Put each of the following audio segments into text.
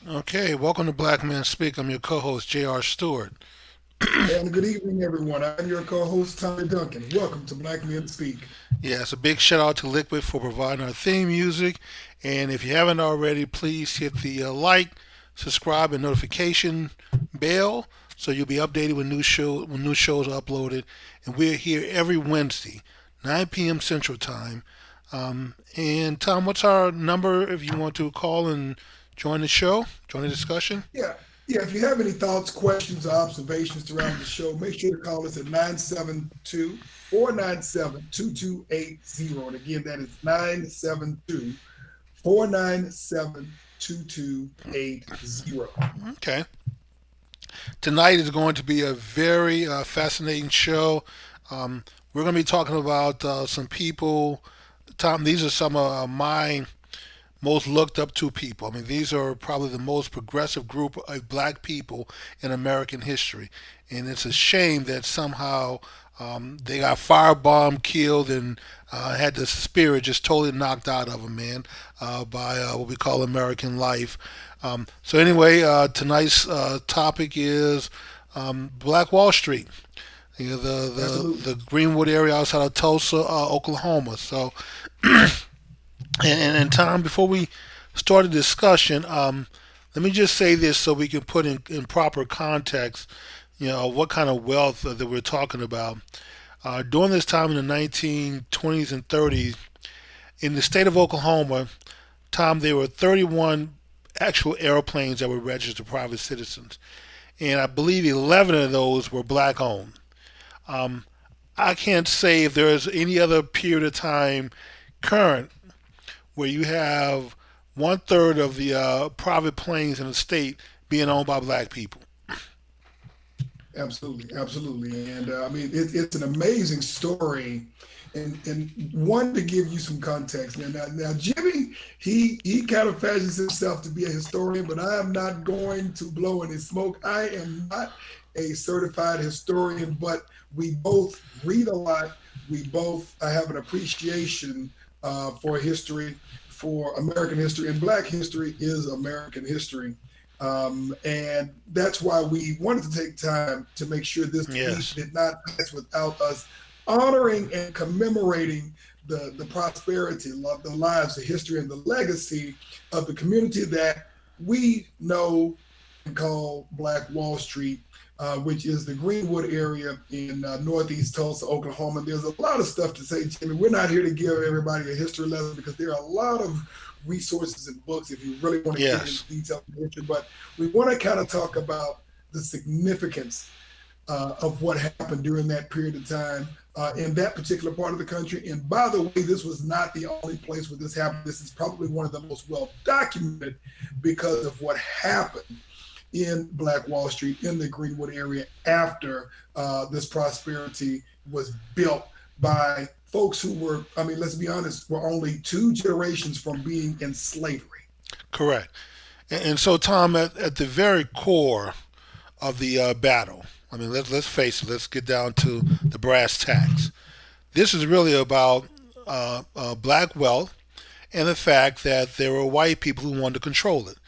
Okay, welcome to Black Men Speak. I'm your co-host, J.R. Stewart. And good evening, everyone. I'm your co-host, Tommy Duncan. Welcome to Black Men Speak. Yeah, it's a big shout out to Liquid for providing our theme music. And if you haven't already, please hit the like, subscribe, and notification bell so you'll be updated when new shows are uploaded. And we're here every Wednesday, 9 p.m. Central Time. And Tom, what's our number if you want to call and join the show, join the discussion? Yeah, yeah. If you have any thoughts, questions, or observations throughout the show, make sure to call us at 972-497-2280. And again, that is 972-497-2280. Okay. Tonight is going to be a very fascinating show. We're going to be talking about some people. Tom, these are some of my most looked up to people. I mean, these are probably the most progressive group of black people in American history. And it's a shame that somehow they got firebombed, killed, and had the spirit just totally knocked out of them, man, by what we call American life. So anyway, tonight's topic is Black Wall Street, you know, Absolutely. the Greenwood area outside of Tulsa, Oklahoma. So, and Tom, before we start the discussion, let me just say this so we can put in proper context, what kind of wealth that we're talking about. During this time in the 1920s and 30s, in the state of Oklahoma, Tom, there were 31 actual airplanes that were registered to private citizens, and I believe 11 of those were black owned. Um, I can't say if there is any other period of time current where you have one third of the private planes in the state being owned by black people. Absolutely, absolutely, and I mean it's an amazing story, and one to give you some context. Now Jimmy, he kind of fashions himself to be a historian, but I am not going to blow any smoke. I am not a certified historian, but we both read a lot. We both have an appreciation for history, for American history, and Black history is American history. And that's why we wanted to take time to make sure this week Yes, did not pass without us honoring and commemorating the prosperity, the lives, the history, and the legacy of the community that we know and call Black Wall Street, which is the Greenwood area in northeast Tulsa, Oklahoma. There's a lot of stuff to say, Jimmy. We're not here to give everybody a history lesson because there are a lot of resources and books if you really want to get into yes, detail in history. But we want to kind of talk about the significance of what happened during that period of time in that particular part of the country. And by the way, this was not the only place where this happened. This is probably one of the most well documented because of what happened in Black Wall Street in the Greenwood area after this prosperity was built by folks who were, I mean, let's be honest, were only two generations from being in slavery. correct. And so, Tom, at the very core of the battle, I mean, let's face it. Let's get down to the brass tacks. This is really about black wealth and the fact that there were white people who wanted to control it,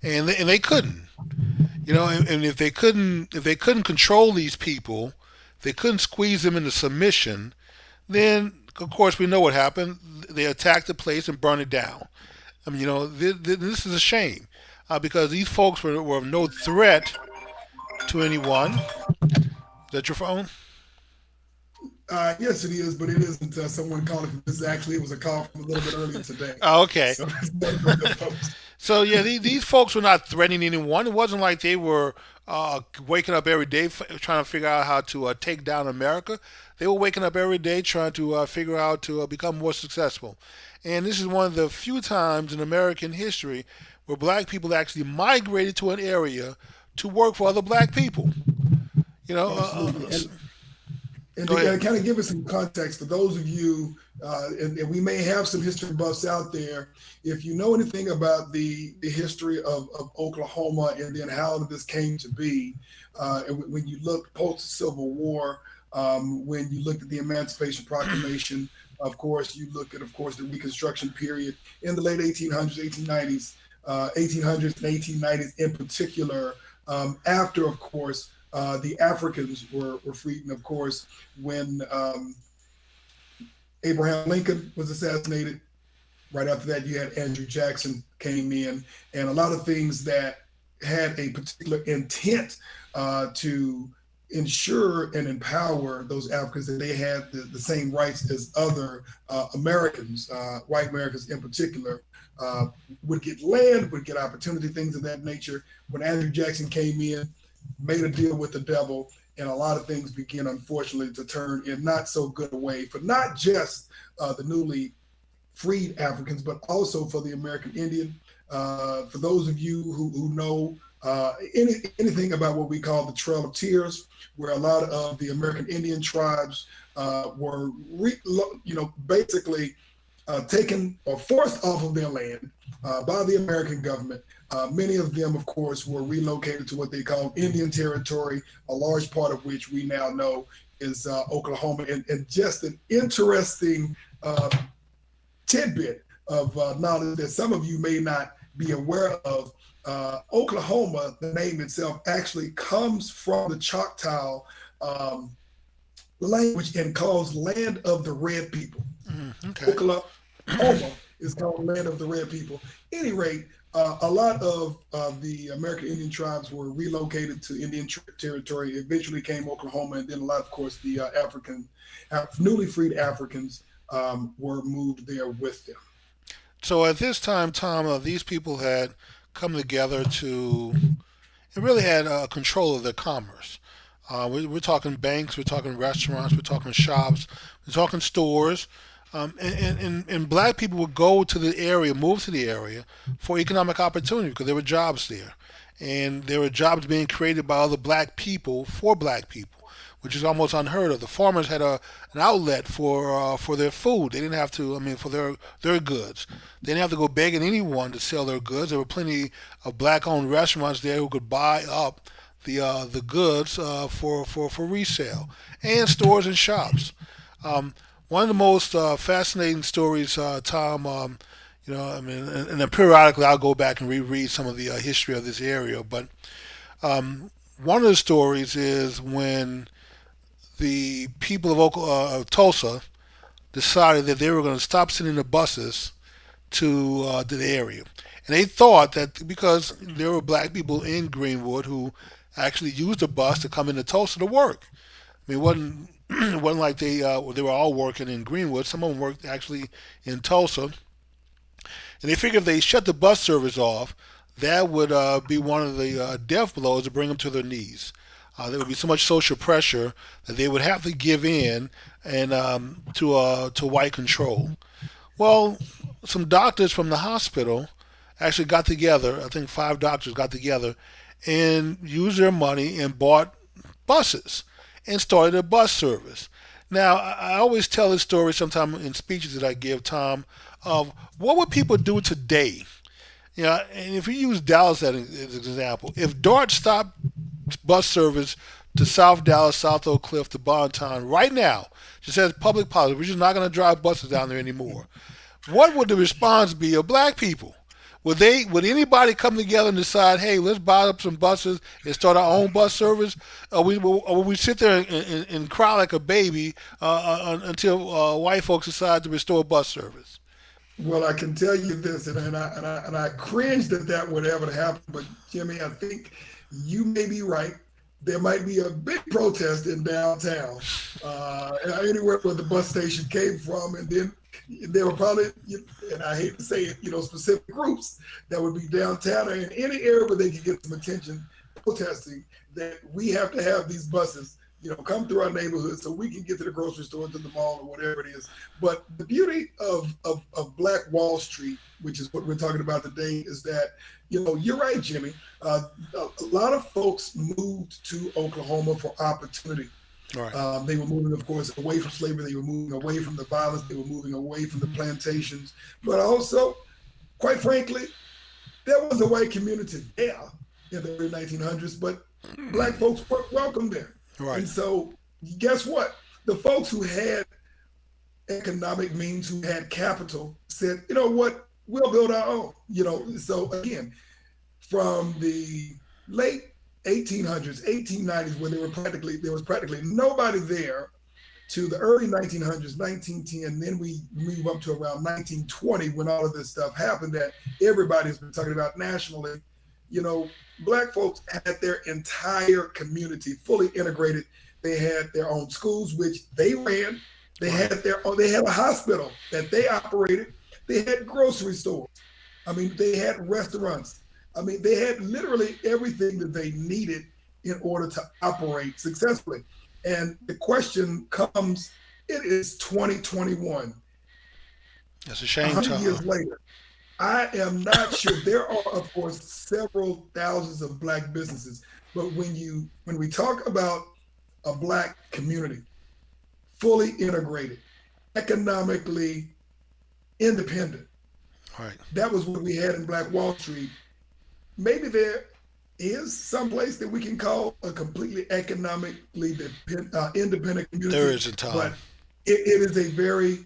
and they couldn't. And if they couldn't control these people, they couldn't squeeze them into submission. Then, of course, we know what happened. They attacked the place and burned it down. I mean, this is a shame because these folks were of no threat to anyone. Is that your phone? Yes, it is, but it isn't someone calling from this. Actually, it was a call from a little bit earlier today. Oh, okay. So it's not from the folks. So yeah, these folks were not threatening anyone. It wasn't like they were waking up every day trying to figure out how to take down America. They were waking up every day trying to figure out to become more successful. And this is one of the few times in American history where black people actually migrated to an area to work for other black people. You know, Absolutely. And go to ahead. kind of give us some context for those of you, and we may have some history buffs out there, if you know anything about the history of Oklahoma and then how this came to be, when you look post Civil War, when you look at the Emancipation Proclamation, of course, you look at, of course, the Reconstruction period in the late 1800s, 1890s. 1800s and 1890s in particular, after, of course, the Africans were freed. And of course, when Abraham Lincoln was assassinated, right after that, you had Andrew Jackson came in, and a lot of things that had a particular intent to ensure and empower those Africans that they had the same rights as other Americans, white Americans in particular, uh, would get land, would get opportunity, things of that nature. When Andrew Jackson came in, made a deal with the devil, and a lot of things began, unfortunately, to turn in not so good a way for not just the newly freed Africans, but also for the American Indian. For those of you who know anything about what we call the Trail of Tears, where a lot of the American Indian tribes were, basically taken or forced off of their land by the American government. Many of them, of course, were relocated to what they call Indian Territory, a large part of which we now know is Oklahoma. And just an interesting tidbit of knowledge that some of you may not be aware of. Oklahoma, the name itself, actually comes from the Choctaw um, language and calls land of the red people. Okay. Oklahoma is called land of the red people. Any rate, a lot of the American Indian tribes were relocated to Indian territory. Eventually came Oklahoma, and then a lot, of course, the newly freed Africans were moved there with them. So at this time, Tom, these people had come together to, it really had control of their commerce. We're talking banks, we're talking restaurants, we're talking shops, we're talking stores. And black people would go to the area, move to the area for economic opportunity because there were jobs there. And there were jobs being created by other black people for black people, which is almost unheard of. The farmers had an outlet for their food. They didn't have to, I mean, for their goods. They didn't have to go begging anyone to sell their goods. There were plenty of black-owned restaurants there who could buy up the goods for resale, and stores and shops. One of the most fascinating stories, Tom. I mean, and then periodically I'll go back and reread some of the history of this area. But one of the stories is when the people of Tulsa decided that they were going to stop sending the buses to the area, and they thought that because there were black people in Greenwood who actually used the bus to come into Tulsa to work. I mean, it wasn't it wasn't like they were all working in Greenwood. Some of them worked actually in Tulsa, and they figured if they shut the bus service off, that would be one of the death blows to bring them to their knees. There would be so much social pressure that they would have to give in and to white control. Well, some doctors from the hospital actually got together. I think 5 doctors got together and used their money and bought buses and started a bus service. Now, I always tell this story sometime in speeches that I give, Tom, of what would people do today. And if we use Dallas as an example, if DART stopped bus service to South Dallas, South Oak Cliff, to Bontown right now, just as public policy, we're just not going to drive buses down there anymore. What would the response be of black people? Would anybody come together and decide, hey, let's buy up some buses and start our own bus service? Or we sit there and cry like a baby until white folks decide to restore bus service? Well, I can tell you this, and I cringe that that would ever happen. But Jimmy, I think you may be right. There might be a big protest in downtown, anywhere where the bus station came from, and then there were probably, and I hate to say it, specific groups that would be downtown or in any area where they could get some attention protesting that we have to have these buses, come through our neighborhood so we can get to the grocery store, to the mall, or whatever it is. But the beauty of Black Wall Street, which is what we're talking about today, is that, you're right, Jimmy. A lot of folks moved to Oklahoma for opportunity. Right. They were moving, of course, away from slavery. They were moving away from the violence. They were moving away from the plantations. But also, quite frankly, there was a white community there in the early 1900s, but black folks weren't welcome there. Right. And so, guess what? The folks who had economic means, who had capital, said, you know what? we'll build our own. So again, from the late 1800s, 1890s, when there was practically nobody there, to the early 1900s, 1910, then we move up to around 1920 when all of this stuff happened that everybody's been talking about nationally. Black folks had their entire community fully integrated. They had their own schools, which they ran. Right. They had a hospital that they operated. They had grocery stores. I mean, they had restaurants. I mean, they had literally everything that they needed in order to operate successfully. And the question comes, it is 2021, That's a shame, 100 Tom. years later. I am not sure. There are, of course, several thousands of black businesses, but when we talk about a black community, fully integrated, economically independent, Right. that was what we had in Black Wall Street. Maybe there is some place that we can call a completely economically independent There community, isn't, Tom. but it is a very,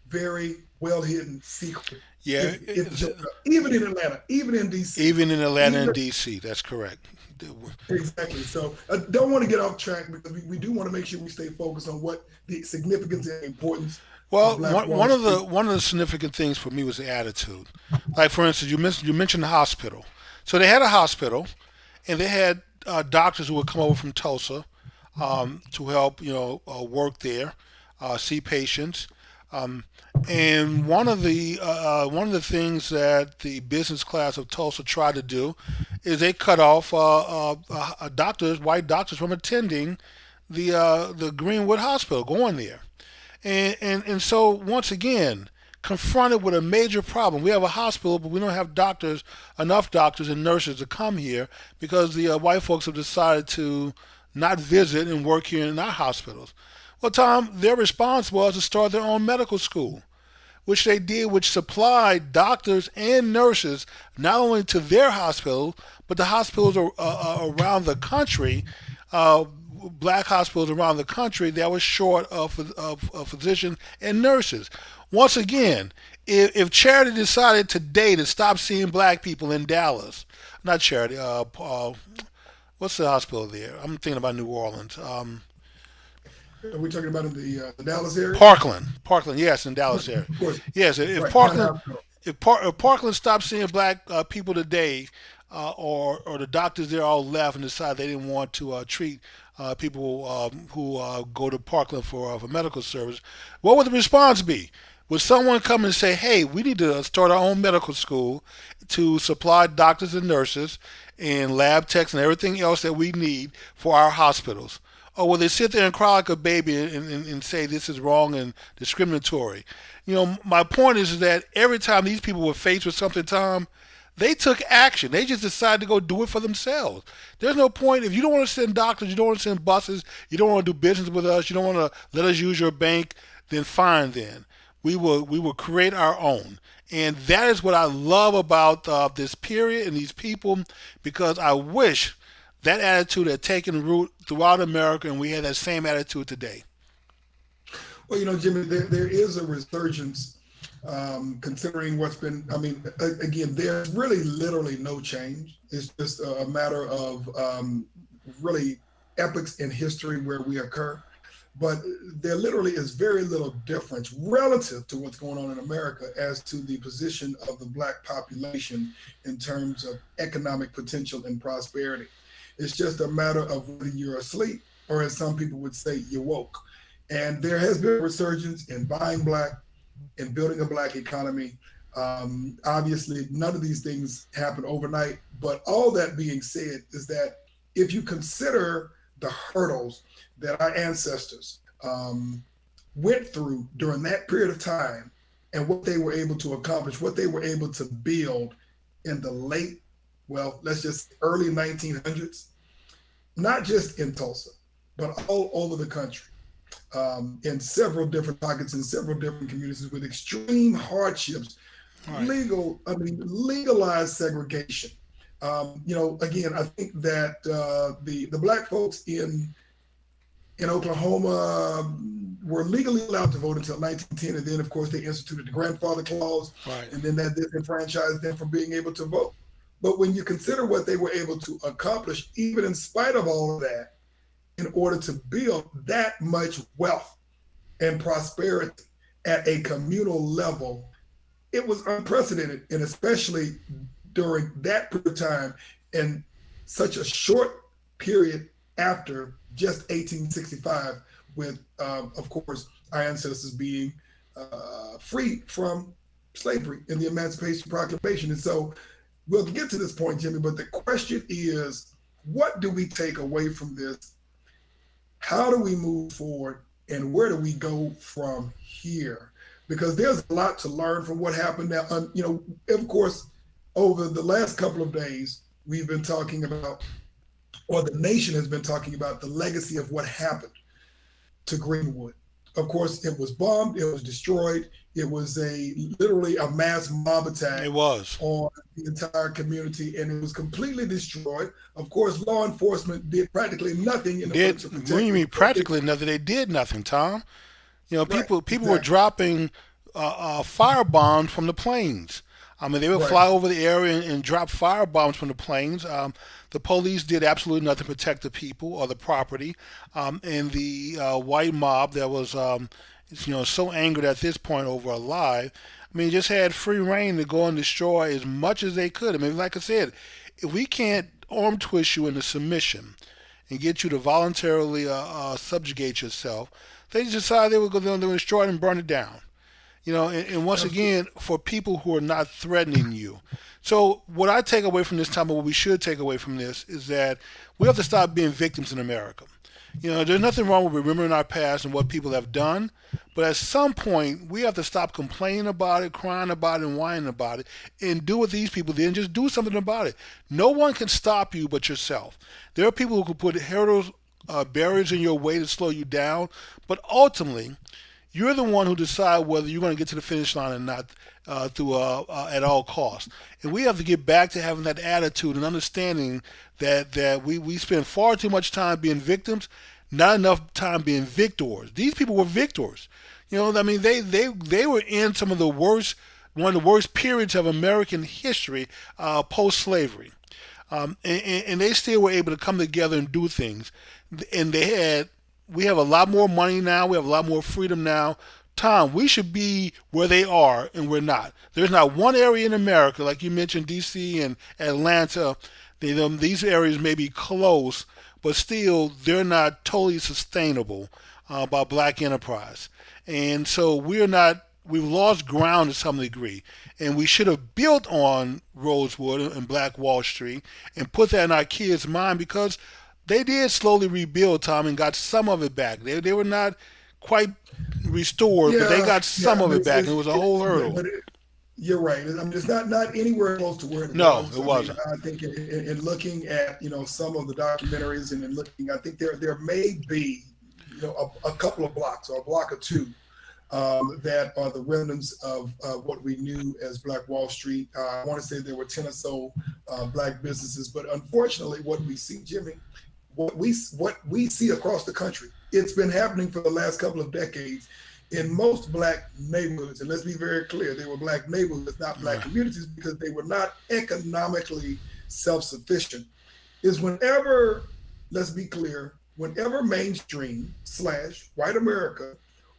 very well hidden secret. Yeah. If even in Atlanta, even in DC, Even in Atlanta even and D.C., that's correct. exactly. So I don't want to get off track because we do want to make sure we stay focused on what the significance and importance of Well, Black Wall one of the Street. one of the significant things for me was the attitude. Like for instance, you mentioned the hospital. So they had a hospital, and they had doctors who would come over from Tulsa to help work there, see patients. Um, and one of the things that the business class of Tulsa tried to do is they cut off doctors, white doctors, from attending the Greenwood Hospital, going there. And so once again, confronted with a major problem. We have a hospital, but we don't have enough doctors and nurses to come here because the white folks have decided to not visit and work here in our hospitals. Well, Tom, their response was to start their own medical school, which they did, which supplied doctors and nurses not only to their hospital, but the hospitals around the country, black hospitals around the country that was short of physicians and nurses. Once again, if Charity decided today to stop seeing black people in Dallas, not Charity, what's the hospital there? I'm thinking about New Orleans. Are we talking about in the Dallas area? Parkland, yes, in Dallas area. Of course, Yes, if right. Private Parkland, hospital. if Parkland stopped seeing black people today, or the doctors there all left and decided they didn't want to treat people who go to Parkland for medical service, what would the response be? Would someone come and say, "Hey, we need to start our own medical school to supply doctors and nurses and lab techs and everything else that we need for our hospitals"? Or will they sit there and cry like a baby and say this is wrong and discriminatory? My point is that every time these people were faced with something, Tom, they took action. They just decided to go do it for themselves. There's no point if you don't want to send doctors, you don't want to send buses, you don't want to do business with us, you don't want to let us use your bank, then fine. Then we will create our own. And that is what I love about this period and these people, because I wish that attitude had taken root throughout America, and we had that same attitude today. Well, Jimmy, there is a resurgence considering what's been. I mean, again, there's really literally no change. It's just a matter of really epochs in history where we occur. But there literally is very little difference relative to what's going on in America as to the position of the black population in terms of economic potential and prosperity. It's just a matter of whether you're asleep or, as some people would say, you're woke. And there has been a resurgence in buying black, in building a black economy. Obviously, none of these things happen overnight. But all that being said is that if you consider the hurdles that our ancestors went through during that period of time and what they were able to accomplish, what they were able to build in the late, well, let's just early 1900s, not just in Tulsa, but all over the country, in several different pockets in several different communities with extreme hardships, Right. legalized segregation. Again, I think that the black folks in Oklahoma, were legally allowed to vote until 1910, and then of course they instituted the grandfather clause, Right. and then that disenfranchised them from being able to vote. But when you consider what they were able to accomplish, even in spite of all of that, in order to build that much wealth and prosperity at a communal level, it was unprecedented, and especially during that period of time and such a short period after just 1865, with, of course, our ancestors being free from slavery in the Emancipation Proclamation. And so we'll get to this point, Jimmy, but the question is, what do we take away from this? How do we move forward? And where do we go from here? Because there's a lot to learn from what happened now. Of course, over the last couple of days, we've been talking about, or the nation has been talking about, the legacy of what happened to Greenwood. Of course, it was bombed, it was destroyed, it was literally a mass mob attack It was. on the entire community, and it was completely destroyed. Of course, law enforcement did practically nothing in order Did to when protect you mean it. practically nothing? They did nothing, Tom. Right, People were exactly. dropping fire bombs from the planes. I mean, they would Right. fly over the area and drop fire bombs from the planes. The police did absolutely nothing to protect the people or the property. And the white mob that was, so angered at this point over a lie, I mean, just had free reign to go and destroy as much as they could. I mean, like I said, if we can't arm twist you into submission and get you to voluntarily subjugate yourself, they just decided they were going to destroy it and burn it down. And once Absolutely. again, for people who are not threatening you. So, what I take away from this time, and what we should take away from this, is that we have to stop being victims in America. There's nothing wrong with remembering our past and what people have done, but at some point, we have to stop complaining about it, crying about it, and whining about it, and do what these people did and just do something about it. No one can stop you but yourself. There are people who can put hurdles, barriers in your way to slow you down, but ultimately, you're the one who decide whether you're going to get to the finish line or not through at all costs. And we have to get back to having that attitude and understanding that we spend far too much time being victims, not enough time being victors. These people were victors. I mean, they were in some of the worst, one of the worst periods of American history post slavery. And they still were able to come together and do things. And we have a lot more money now. We have a lot more freedom now. Tom, we should be where they are, and we're not. There's not one area in America, like you mentioned, D.C. and Atlanta. These areas may be close, but still, they're not totally sustainable by black enterprise. And so we're not. We've lost ground to some degree, and we should have built on Rosewood and Black Wall Street and put that in our kids' mind because they did slowly rebuild, Tom, and got some of it back. They were not quite restored, but they Yeah, got some yeah, of but it back, and it was a whole hurdle. you're right. I mean, it's not anywhere close to where it No, was. it I mean, wasn't. I think in looking at some of the documentaries and in looking, I think there may be a couple of blocks or a block or two that are the remnants of what we knew as Black Wall Street. I want to say there were 10 or so black businesses, but unfortunately, what we see, Jimmy, what we see across the country, it's been happening for the last couple of decades in most black neighborhoods. And let's be very clear, they were black neighborhoods, not black Right. communities, because they were not economically self-sufficient. Is whenever, let's be clear, whenever mainstream slash white America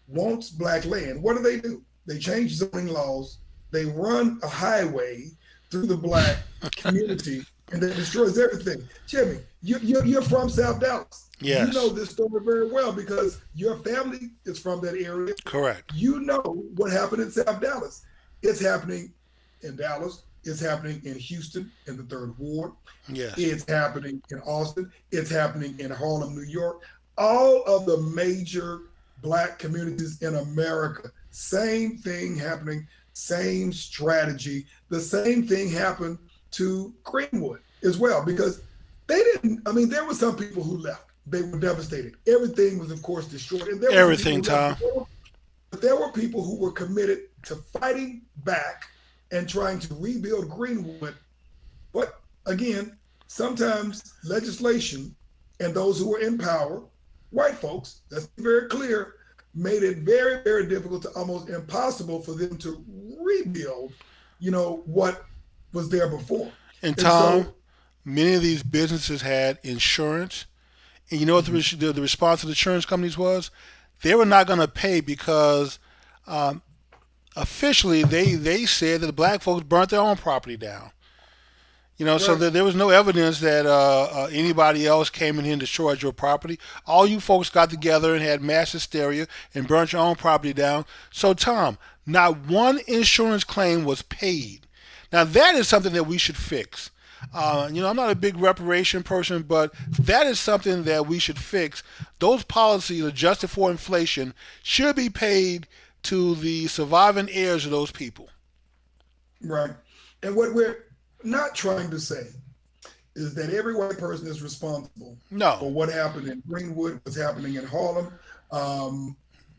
wants black land, what do? They change zoning laws. They run a highway through the black community, and that destroys everything. Jimmy, you're from South Dallas. You know Yes, this story very well because your family is from that area. correct. You know what happened in South Dallas. It's happening in Dallas. It's happening in Houston in the third ward. Yes, It's happening in Austin. It's happening in Harlem, New York. All of the major black communities in America. Same thing happening, same strategy. The same thing happened to Greenwood as well because they didn't, I mean, there were some people who left. They were devastated. Everything was, of course, destroyed. And there were some people everything, who left. Tom. But there were people who were committed to fighting back and trying to rebuild Greenwood. But again, sometimes legislation and those who were in power, white folks, let's be very clear, made it very, very difficult to almost impossible for them to rebuild, what was there before. And And Tom, so, many of these businesses had insurance, and you know what mhm, the response of the insurance companies was? They were not going to pay because um, officially they said that the black folks burnt their own property down. So right, there was no evidence that anybody else came in here and destroyed your property. All you folks got together and had mass hysteria and burnt your own property down. So, Tom, not one insurance claim was paid. Now, that is something that we should fix. I'm not a big reparation person, but that is something that we should fix. Those policies adjusted for inflation should be paid to the surviving heirs of those people. right. And what we're not trying to say is that every white person is responsible No, for what happened in Greenwood, what's happening in Harlem. Um,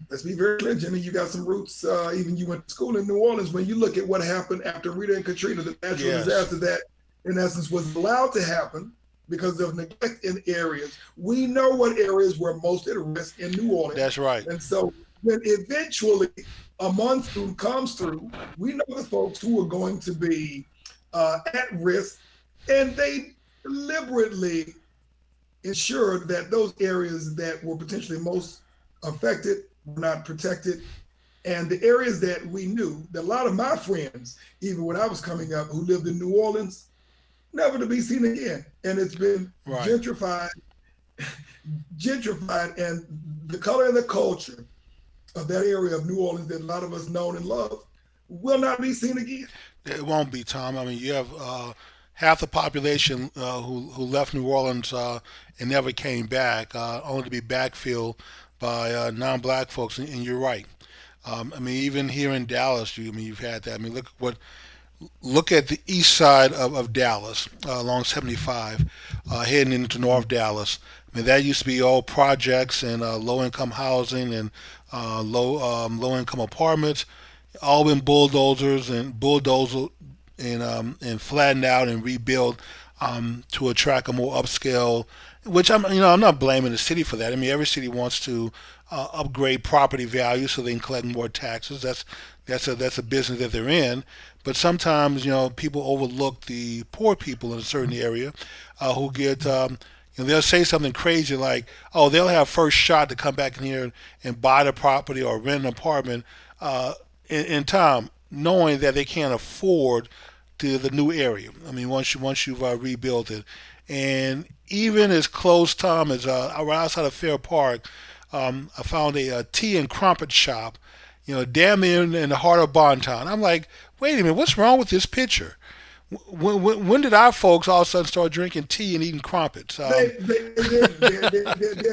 let's be very clear, Jimmy. You got some roots. Even you went to school in New Orleans. When you look at what happened after Rita and Katrina, the natural yes, disaster that, in essence, was allowed to happen because of neglect in areas. We know what areas were most at risk in New Orleans, that's right. and so when eventually a monsoon comes through, we know the folks who are going to be at risk, and they deliberately ensured that those areas that were potentially most affected were not protected. And the areas that we knew, that a lot of my friends, even when I was coming up, who lived in New Orleans, never to be seen again. And it's been Right. gentrified, gentrified, and the color and the culture of that area of New Orleans that a lot of us know and love will not be seen again. It won't be, Tom. I mean, you have half the population who left New Orleans and never came back, only to be backfilled by non-black folks. And you're right. I mean, even here in Dallas, you've had that. I mean, look at the east side of Dallas along 75, heading into North Dallas. I mean, that used to be all projects and low income housing and low income apartments, all been bulldozed and flattened out and rebuilt to attract a more upscale. Which I'm not blaming the city for that. I mean, every city wants to upgrade property value so they can collect more taxes. That's a business that they're in. But sometimes people overlook the poor people in a certain area who get they'll say something crazy like, oh, they'll have first shot to come back in here and buy the property or rent an apartment in time, knowing that they can't afford the new area. I mean, once you've rebuilt it, and even as close, Tom, as right outside of Fair Park, I found a tea and crumpet shop, damn near in the heart of Bontown. I'm like, wait a minute, what's wrong with this picture? When did our folks all of a sudden start drinking tea and eating crumpets? They're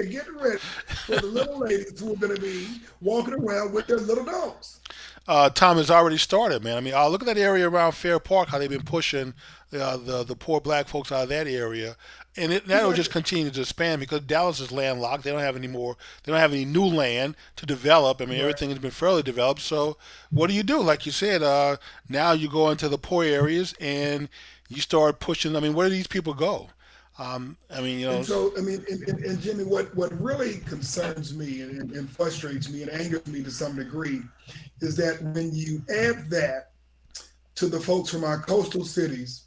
getting ready for the little ladies who are going to be walking around with their little dogs. Tom has already started, man. I mean, look at that area around Fair Park, how they've been pushing the poor black folks out of that area, and that'll just Exactly. continue to expand because Dallas is landlocked. They don't have any more. They don't have any new land to develop. I mean, Right. everything has been fairly developed. So, what do? Like you said, now you go into the poor areas and you start pushing. I mean, where do these people go? I mean, And so, I mean, and Jimmy, what really concerns me and frustrates me and angers me to some degree is that when you add that to the folks from our coastal cities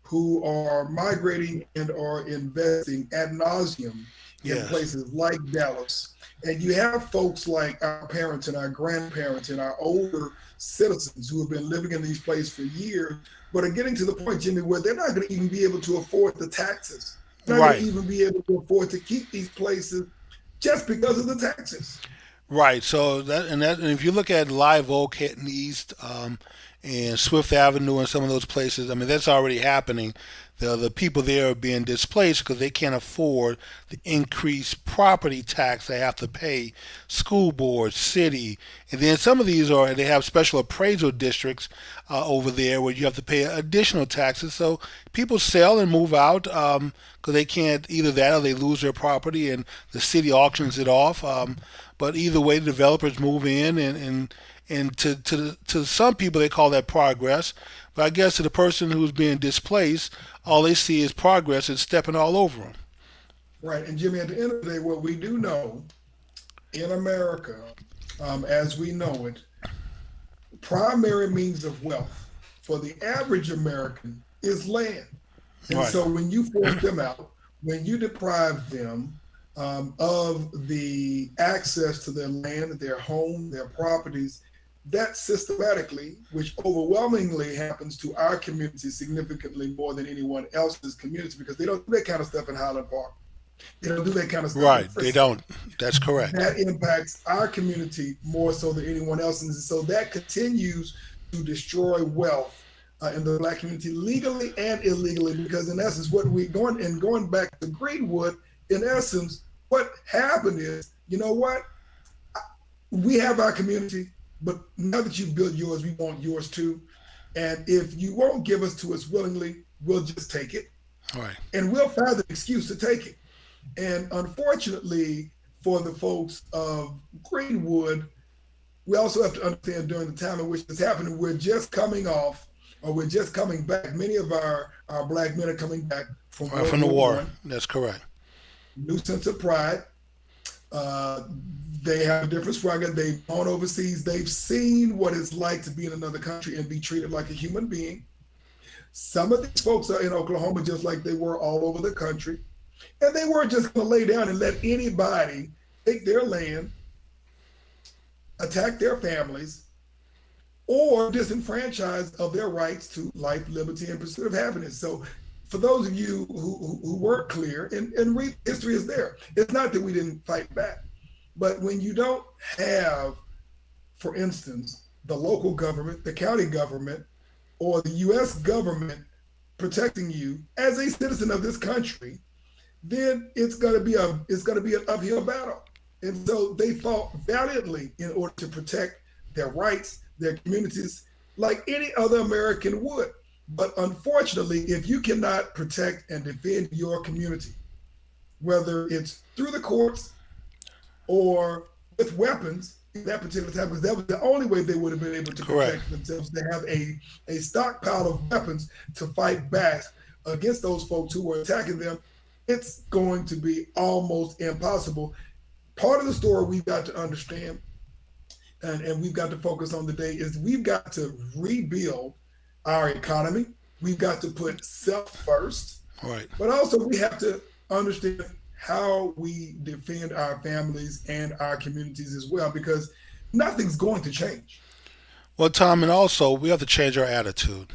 who are migrating and are investing ad nauseum in yes, places like Dallas, and you have folks like our parents and our grandparents and our older citizens who have been living in these places for years, but are getting to the point, Jimmy, where they're not going to even be able to afford the taxes. They're not going to right. even be able to afford to keep these places just because of the taxes. Right. So and if you look at Live Oak hitting east and Swift Avenue and some of those places, I mean that's already happening. The people there are being displaced because they can't afford the increased property tax they have to pay, school board, city, and then some of these are they have special appraisal districts over there where you have to pay additional taxes. So people sell and move out because they can't either that or they lose their property and the city auctions it off. But either way, the developers move in, and to some people they call that progress. But I guess to the person who's being displaced, all they see is progress and stepping all over them. Right. And Jimmy, at the end of the day, what we do know in America as we know it, primary means of wealth for the average American is land. And Right. so when you force them out, when you deprive them of the access to their land, their home, their properties, that systematically, which overwhelmingly happens to our community significantly more than anyone else's community, because they don't do that kind of stuff in Highland Park. They don't do that kind of stuff in Right. They Frisco. don't. That's correct. That impacts our community more so than anyone else. And so that continues to destroy wealth in the black community legally and illegally, because in essence, what we going back to Greenwood, in essence, what happened is, you know what? We have our community, but now that you've built yours, we want yours too. And if you won't give us to us willingly, we'll just take it. Right. And we'll find an excuse to take it. And unfortunately, for the folks of Greenwood, we also have to understand during the time in which this happened, we're just coming off, or we're just coming back. Many of our black men are coming back from Right World from the War war. One, That's correct. new sense of pride. Uh, they have a different swagger. They've gone overseas. They've seen what it's like to be in another country and be treated like a human being. Some of these folks are in Oklahoma just like they were all over the country. And they weren't just going to lay down and let anybody take their land, attack their families, or disenfranchise of their rights to life, liberty, and pursuit of happiness. So, for those of you who weren't clear, and read history is there. It's not that we didn't fight back, but when you don't have, for instance, the local government, the county government, or the U.S. government protecting you as a citizen of this country, then it's going to be an uphill battle. And so they fought valiantly in order to protect their rights, their communities, like any other American would. But unfortunately, if you cannot protect and defend your community, whether it's through the courts or with weapons in that particular time, because that was the only way they would have been able to Correct. protect themselves, to have a stockpile of weapons to fight back against those folks who were attacking them, it's going to be almost impossible. Part of the story we've got to understand, and we've got to focus on today, is we've got to rebuild our economy. We've got to put self first, Right. but also we have to understand how we defend our families and our communities as well, because nothing's going to change. Well, Tom, and also we have to change our attitude.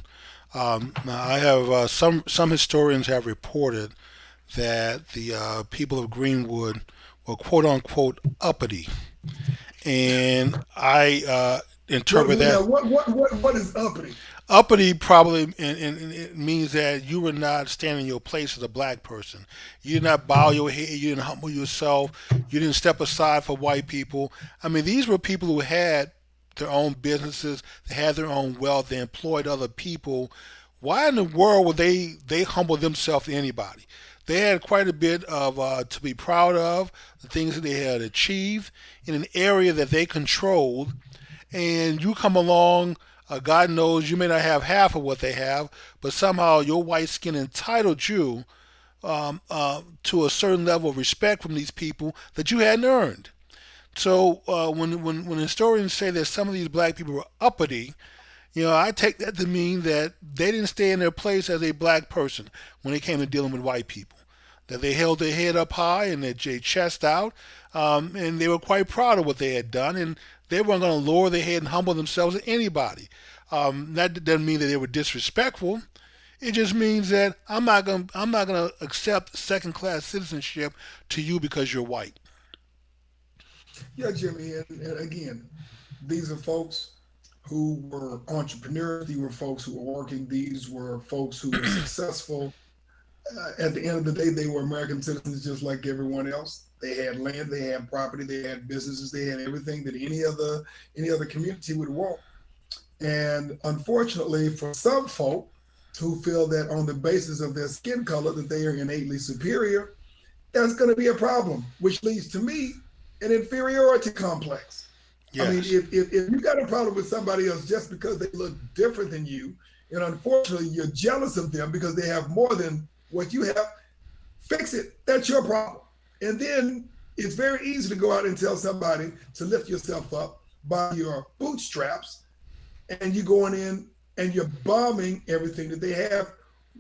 Now, I have some historians have reported that the people of Greenwood were quote unquote uppity, and I interpret that What is uppity? uppity probably and it means that you were not standing in your place as a black person. You did not bow your head. You didn't humble yourself. You didn't step aside for white people. I mean, these were people who had their own businesses. They had their own wealth. They employed other people. Why in the world would they humble themselves to anybody? They had quite a bit of to be proud of, the things that they had achieved in an area that they controlled, and you come along. God knows you may not have half of what they have, but somehow your white skin entitled you to a certain level of respect from these people that you hadn't earned. So when historians say that some of these black people were uppity, I take that to mean that they didn't stay in their place as a black person when it came to dealing with white people. That they held their head up high and their chest out, and they were quite proud of what they had done, and they weren't going to lower their head and humble themselves to anybody. That doesn't mean that they were disrespectful. It just means that I'm not gonna accept second class citizenship to you because you're white. Yeah, Jimmy, and again, these are folks who were entrepreneurs. These were folks who were working. These were folks who were successful. At the end of the day, they were American citizens just like everyone else. They had land, they had property, they had businesses, they had everything that any other community would want. And unfortunately, for some folk who feel that on the basis of their skin color that they are innately superior, that's going to be a problem, which leads to me an inferiority complex. I mean, Yes. if you got a problem with somebody else just because they look different than you, and unfortunately you're jealous of them because they have more than what you have, fix it. That's your problem. And then It's very easy to go out and tell somebody to lift yourself up by your bootstraps, and you're going in and you're bombing everything that they have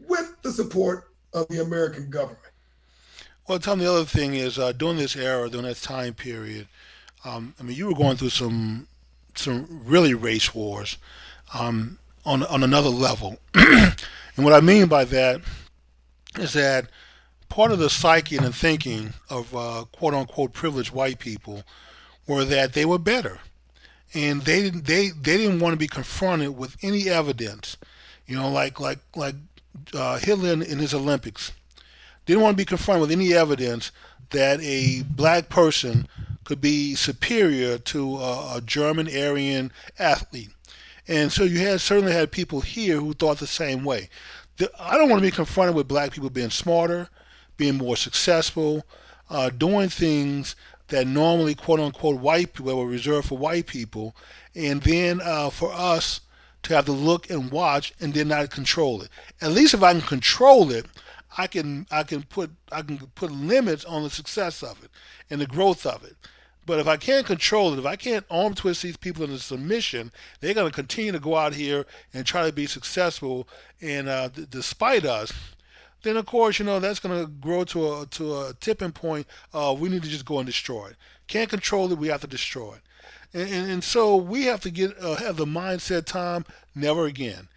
with the support of the American government. Well, Tom, the other thing is during this era, during this time period, I mean, you were going through some really race wars on another level. And what I mean by that is that part of the psyche and the thinking of quote unquote privileged white people were that they were better, and they didn't want to be confronted with any evidence, like Hitler in his Olympics didn't want to be confronted with any evidence that a black person could be superior to a German Aryan athlete. And so you had certainly had people here who thought the same way. I don't want to be confronted with black people being smarter, being more successful, doing things that normally quote unquote white people were reserved for white people, and then for us to have to look and watch and then not control it. At least if I can control it, I can put limits on the success of it and the growth of it. But if I can't control it, if I can't arm twist these people into submission, they're going to continue to go out here and try to be successful, and despite us, then of course that's going to grow to a tipping point. We need to just go and destroy it. Can't control it, we have to destroy it, and so we have to have the mindset, Tom, never again.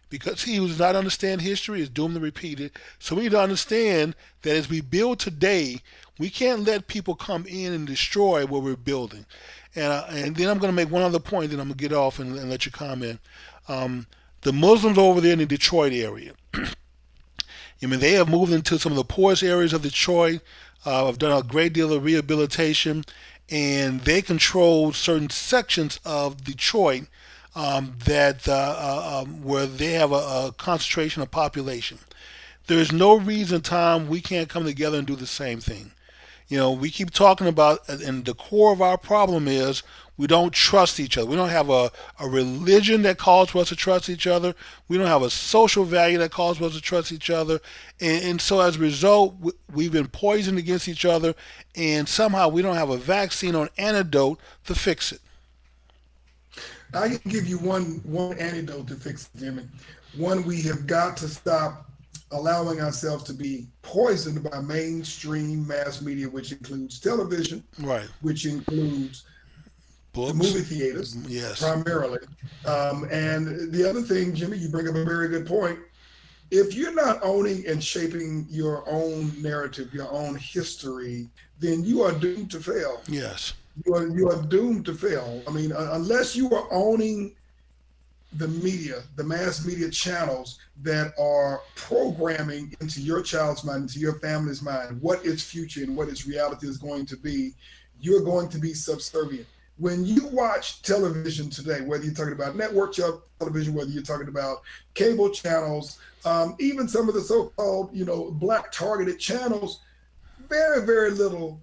Because he who does not understand history is doomed to repeat it. So we need to understand that as we build today, we can't let people come in and destroy what we're building. And then I'm going to make one other point, then I'm going to get off and let you comment. The Muslims over there in the Detroit area, I mean, they have moved into some of the poorest areas of Detroit. Have done a great deal of rehabilitation, and they control certain sections of Detroit that where they have a concentration of population. There is no reason, Tom, we can't come together and do the same thing. We keep talking about, and the core of our problem is we don't trust each other. We don't have a religion that calls for us to trust each other. We don't have a social value that calls for us to trust each other. And so as a result, we've been poisoned against each other, and somehow we don't have a vaccine or an antidote to fix it. I can give you one antidote to fix it, Jimmy. One, we have got to stop allowing ourselves to be poisoned by mainstream mass media, which includes television, Right. which includes the Books. movie theaters Yes. primarily. And the other thing, Jimmy, you bring up a very good point. If you're not owning and shaping your own narrative, your own history, then you are doomed to fail. Yes. You are doomed to fail. I mean, unless you are owning the media, the mass media channels that are programming into your child's mind, into your family's mind, what its future and what its reality is going to be, you're going to be subservient. When you watch television today, whether you're talking about network television, whether you're talking about cable channels, even some of the so-called, black targeted channels, very, very little,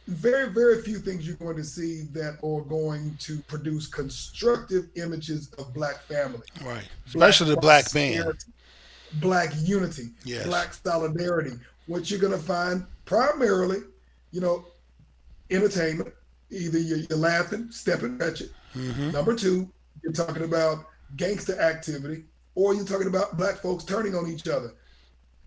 very, very few things you're going to see that are going to produce constructive images of black family, Right. black Especially the black man. prosperity, black unity, Yes. black solidarity. What you're going to find primarily, you know, entertainment. Either you're laughing, stepping at it. Hmm. Number two, you're talking about gangster activity, or you're talking about black folks turning on each other.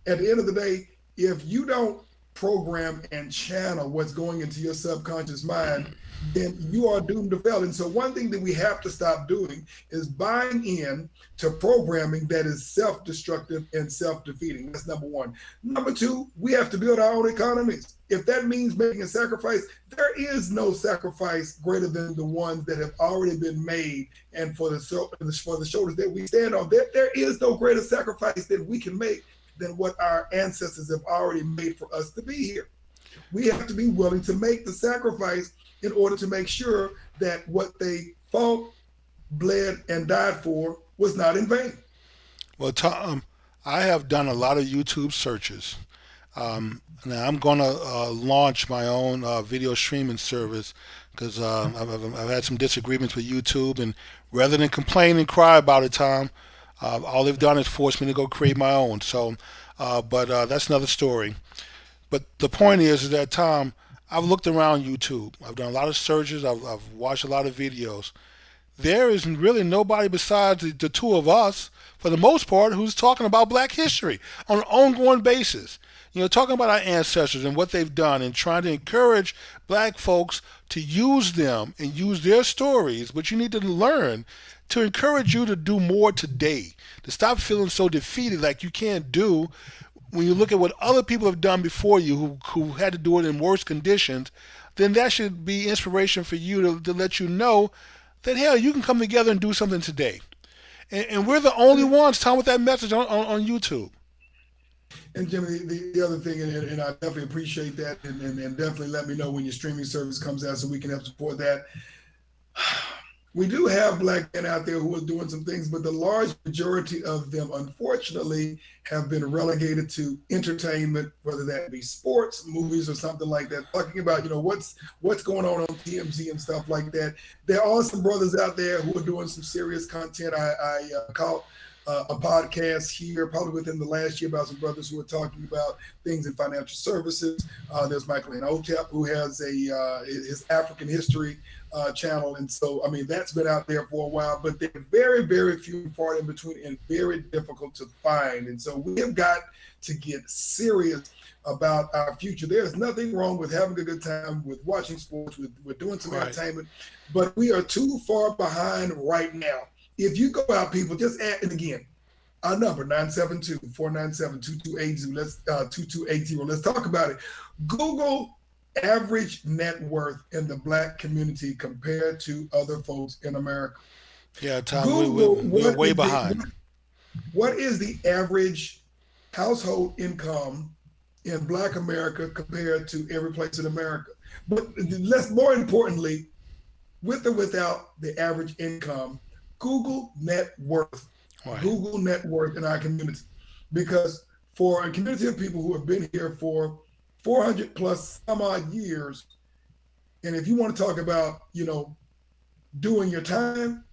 At the end of the day, if you don't program and channel what's going into your subconscious mind, then you are doomed to fail. And so one thing that we have to stop doing is buying in to programming that is self-destructive and self-defeating. That's number one. Number two, we have to build our own economies. If that means making a sacrifice, there is no sacrifice greater than the ones that have already been made. And for the shoulders that we stand on, there is no greater sacrifice that we can make than what our ancestors have already made for us to be here. We have to be willing to make the sacrifice in order to make sure that what they fought, bled, and died for was not in vain. Well, Tom, I have done a lot of YouTube searches. Now I'm going to launch my own video streaming service because I've had some disagreements with YouTube, and rather than complain and cry about it, Tom, all they've done is force me to go create my own. So, but that's another story. But the point is that, Tom, I've looked around YouTube. I've done a lot of searches. I've watched a lot of videos. There is really nobody besides the two of us, for the most part, who's talking about black history on an ongoing basis. Talking about our ancestors and what they've done and trying to encourage black folks to use them and use their stories, but you need to learn to encourage you to do more today, to stop feeling so defeated like you can't do when you look at what other people have done before you who had to do it in worse conditions. Then that should be inspiration for you to let you know that hell, you can come together and do something today. And we're the only ones, Tom, with that message on YouTube. And Jimmy, the other thing, and I definitely appreciate that, and definitely let me know when your streaming service comes out so we can help support that. We do have black men out there who are doing some things, but the large majority of them, unfortunately, have been relegated to entertainment, whether that be sports, movies, or something like that. Talking about, what's going on TMZ and stuff like that. There are some brothers out there who are doing some serious content. I caught a podcast here, probably within the last year, about some brothers who are talking about things in financial services. There's Michael Otep, who has his African history channel, and so I mean that's been out there for a while, but they're very, very few and far in between, and very difficult to find. And so we have got to get serious about our future. There's nothing wrong with having a good time, with watching sports, with doing some entertainment, but we are too far behind right now. If you go out, people, just add, and again, our number 972-497-2280. Let's 2280. Let's talk about it. Google average net worth in the black community compared to other folks in America. Yeah, Tom, Google, we're way behind. What is the average household income in black America compared to every place in America? But more importantly, with or without the average income, Google net worth. Right. Google net worth in our community. Because for a community of people who have been here for 400 plus some odd years, and if you want to talk about, doing your time,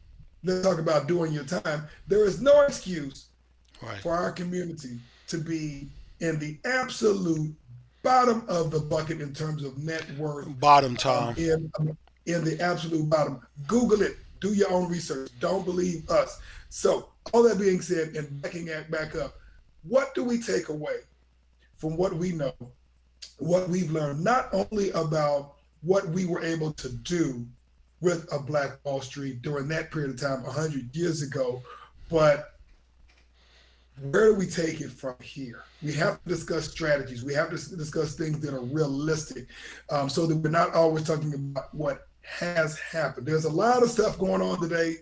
let's talk about doing your time. There is no excuse for our community to be in the absolute bottom of the bucket in terms of net worth. Bottom, Tom. In the absolute bottom. Google it. Do your own research. Don't believe us. So, all that being said, and backing it back up, what do we take away from what we know, what we've learned, not only about what we were able to do with a Black Wall Street during that period of time 100 years ago, but where do we take it from here? We have to discuss strategies. We have to discuss things that are realistic, so that we're not always talking about what has happened. There's a lot of stuff going on today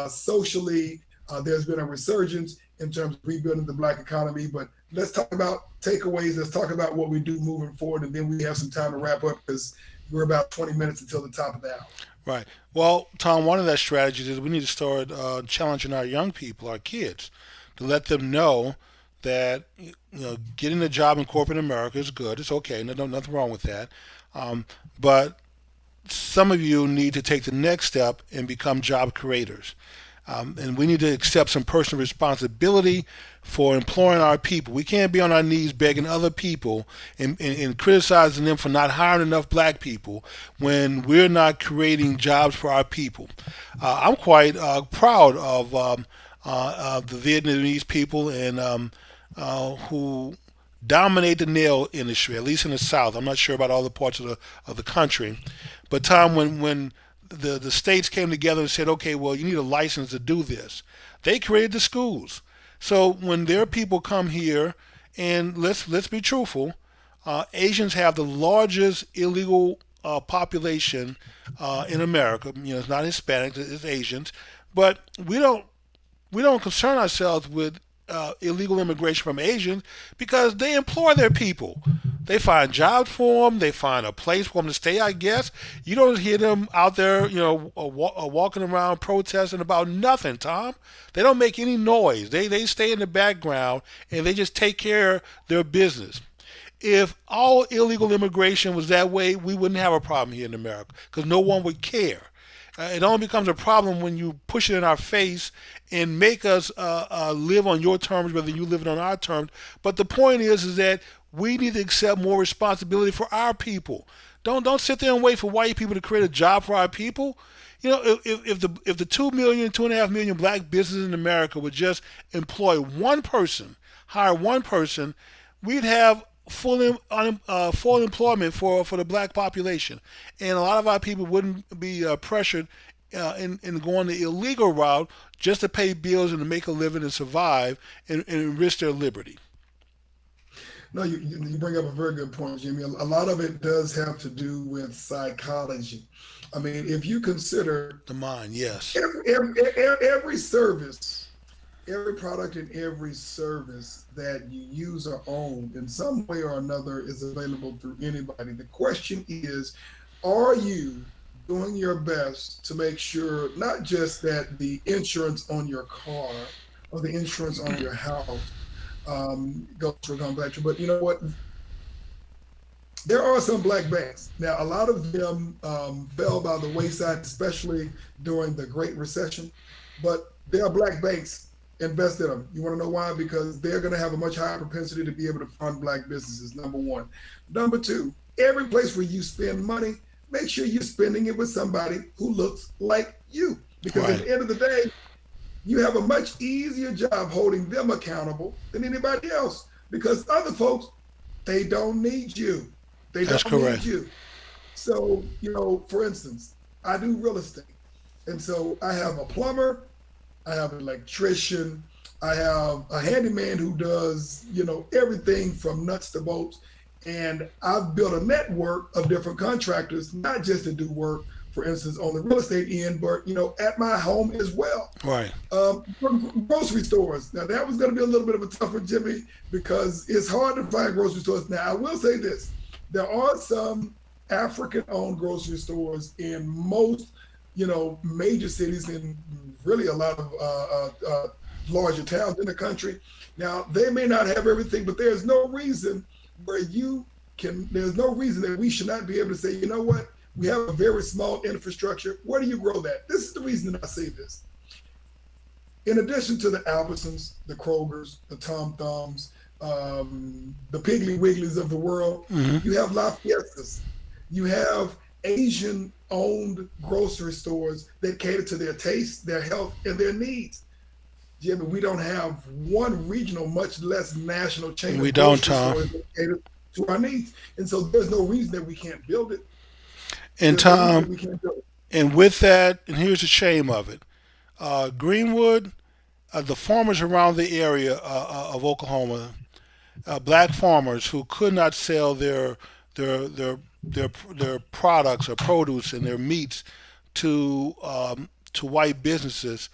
socially. There's been a resurgence in terms of rebuilding the Black economy, but let's talk about takeaways. Let's talk about what we do moving forward, and then we have some time to wrap up because we're about 20 minutes until the top of the hour. Right. Well, Tom, one of the strategies is we need to start challenging our young people, our kids, to let them know that getting a job in corporate America is good. It's okay. Nothing wrong with that. But some of you need to take the next step and become job creators. And we need to accept some personal responsibility for employing our people. We can't be on our knees begging other people and criticizing them for not hiring enough black people when we're not creating jobs for our people. I'm quite proud of the Vietnamese people and who dominate the nail industry, at least in the South. I'm not sure about all the parts of the country. But Tom, when the states came together and said, okay, well, you need a license to do this, they created the schools. So when their people come here, and let's be truthful, Asians have the largest illegal population in America. It's not Hispanics, it's Asians, but we don't concern ourselves with illegal immigration from Asians because they employ their people. They find jobs for them. They find a place for them to stay, I guess. You don't hear them out there, walking around protesting about nothing, Tom. They don't make any noise. They stay in the background and they just take care of their business. If all illegal immigration was that way, we wouldn't have a problem here in America because no one would care. It only becomes a problem when you push it in our face and make us live on your terms, whether you live it on our terms. But the point is that we need to accept more responsibility for our people. Don't sit there and wait for white people to create a job for our people. You know, if the 2 million, 2.5 million black businesses in America would just employ one person, hire one person, we'd have full employment for the black population, and a lot of our people wouldn't be pressured in going the illegal route just to pay bills and to make a living and survive and risk their liberty. No, you bring up a very good point, Jimmy. A lot of it does have to do with psychology. I mean, if you consider The mind, yes. every service, every product and every service that you use or own in some way or another is available through anybody. The question is, are you doing your best to make sure not just that the insurance on your car or the insurance on your house goes to a contractor, but you know what? There are some black banks. Now, a lot of them fell by the wayside, especially during the Great Recession, but there are black banks. Invest in them. You want to know why? Because they're going to have a much higher propensity to be able to fund black businesses, number one. Number two, every place where you spend money, make sure you're spending it with somebody who looks like you. Because at Right. the end of the day, you have a much easier job holding them accountable than anybody else. Because other folks, they don't need you. They That's don't need correct. you. So, for instance, I do real estate. And so I have a plumber, I have an electrician, I have a handyman who does, everything from nuts to bolts. And I've built a network of different contractors, not just to do work, for instance, on the real estate end, but, at my home as well. Right. Grocery stores. Now, that was going to be a little bit of a tougher, Jimmy, because it's hard to find grocery stores. Now, I will say this. There are some African-owned grocery stores in most, major cities and really a lot of larger towns in the country. Now, they may not have everything, but there's no reason there's no reason that we should not be able to say, you know what? We have a very small infrastructure. Where do you grow that? This is the reason that I say this. In addition to the Albertsons, the Krogers, the Tom Thumbs, the Piggly Wigglies of the world, Hmm. you have La Fiestas. You have Asian-owned grocery stores that cater to their taste, their health, and their needs. Jimmy, we don't have one regional, much less national chain We of don't, grocery Tom. stores that cater to our needs. And so there's no reason that we can't build it. And There's no reason that Tom, we can't build it. and with that, and here's the shame of it. Greenwood, the farmers around the area of Oklahoma, black farmers who could not sell their products or produce and their meats to white businesses,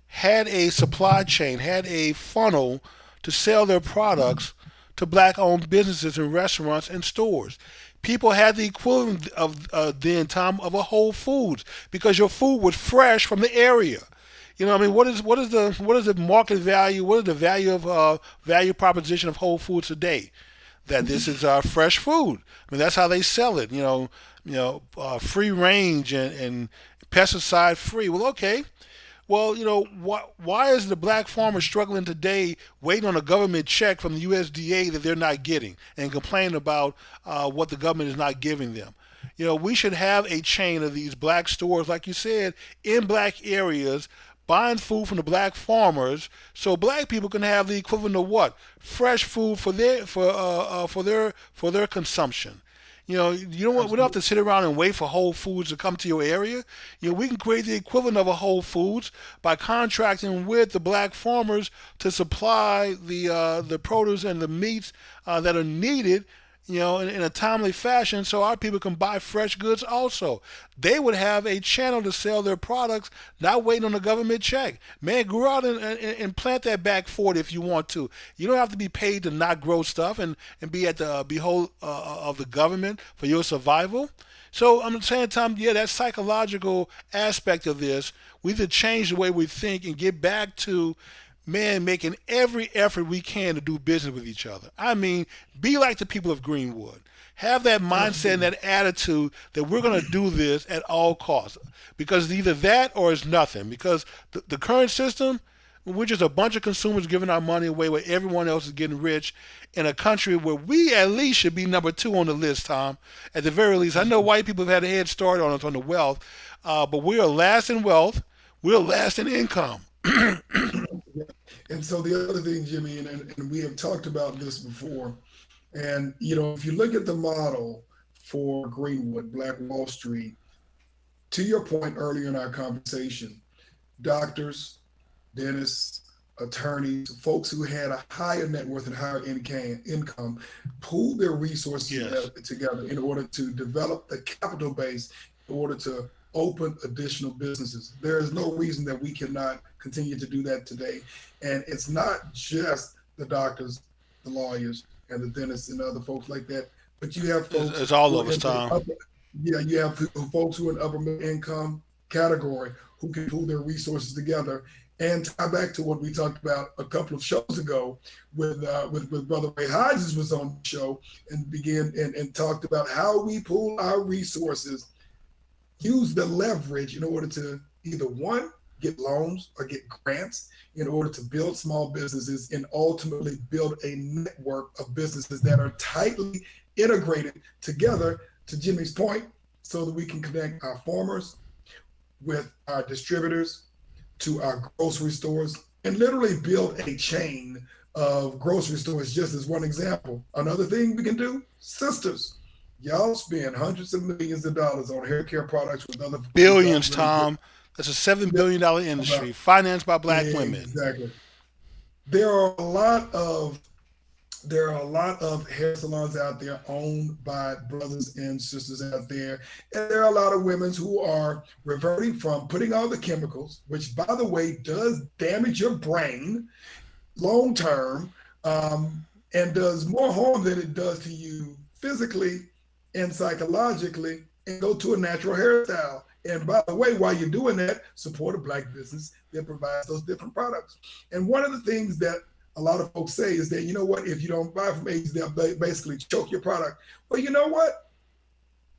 had a supply chain, had a funnel to sell their products to black-owned businesses and restaurants and stores. People had the equivalent of then Tom of a Whole Foods because your food was fresh from the area. I mean, what is the market value? What is the value proposition of Whole Foods today? That this is fresh food. I mean, that's how they sell it. Free range and pesticide free. Well, okay. Well, why is the black farmer struggling today, waiting on a government check from the USDA that they're not getting, and complaining about what the government is not giving them? We should have a chain of these black stores, like you said, in black areas, buying food from the black farmers, so black people can have the equivalent of what? Fresh food for their consumption. You don't want, we don't have to Absolutely. sit around and wait for Whole Foods to come to your area. We can create the equivalent of a Whole Foods by contracting with the black farmers to supply the produce and the meats that are needed, in a timely fashion, so our people can buy fresh goods. Also, they would have a channel to sell their products, not waiting on a government check. Man, go out and plant that back 40 if you want to. You don't have to be paid to not grow stuff and be at the behold of the government for your survival. So I'm saying, Tom, yeah, that psychological aspect of this, we need to change the way we think and get back to man, making every effort we can to do business with each other. I mean, be like the people of Greenwood. Have that mindset and Absolutely. that attitude that we're going to do this at all costs. Because it's either that or it's nothing. Because the current system, we're just a bunch of consumers giving our money away where everyone else is getting rich in a country where we at least should be number two on the list, Tom. At the very least, I know white people have had a head start on us on the wealth, but we are last in wealth. We're last in income. Yeah. And so the other thing, Jimmy, and we have talked about this before, and if you look at the model for Greenwood, Black Wall Street, to your point earlier in our conversation, doctors, dentists, attorneys, folks who had a higher net worth and higher income pooled their resources Yes. together in order to develop the capital base in order to open additional businesses. There is no reason that we cannot continue to do that today. And it's not just the doctors, the lawyers, and the dentists and other folks like that, but you have folks It's all who of are us, in the Tom. upper, yeah, you have folks who are in upper middle income category who can pool their resources together and tie back to what we talked about a couple of shows ago with Brother Ray Hodges was on the show and began and talked about how we pool our resources, use the leverage in order to either one, get loans or get grants in order to build small businesses and ultimately build a network of businesses that are tightly integrated together, to Jimmy's point, so that we can connect our farmers with our distributors to our grocery stores and literally build a chain of grocery stores, just as one example. Another thing we can do, sisters. Y'all spend hundreds of millions of dollars on hair care products with other folks who don't Billions, really give Tom. That's a $7 billion about. industry financed by black women. Exactly. There are a lot of there are a lot of hair salons out there owned by brothers and sisters out there. And there are a lot of women who are reverting from putting all the chemicals, which, by the way, does damage your brain long term, and does more harm than it does to you physically and psychologically, and go to a natural hairstyle. And by the way, while you're doing that, support a black business that provides those different products. And one of the things that a lot of folks say is that, you know what, if you don't buy from agents, they'll basically choke your product. Well, you know what?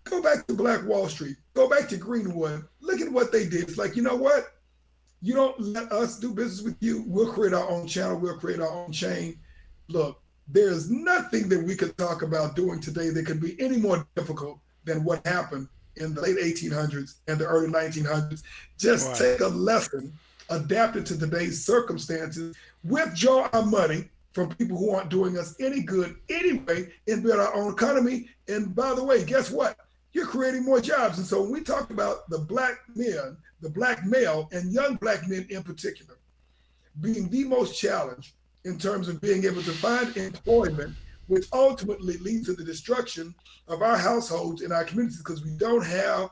Go back to Black Wall Street. Go back to Greenwood. Look at what they did. It's like, you know what? You don't let us do business with you. We'll create our own channel. We'll create our own chain. Look, there's nothing that we could talk about doing today that could be any more difficult than what happened in the late 1800s and the early 1900s. Just Right. take a lesson, adapt it to today's circumstances, withdraw our money from people who aren't doing us any good anyway, and build our own economy. And by the way, guess what? You're creating more jobs. And so when we talk about the black men, the black male, and young black men in particular, being the most challenged in terms of being able to find employment, which ultimately leads to the destruction of our households and our communities because we don't have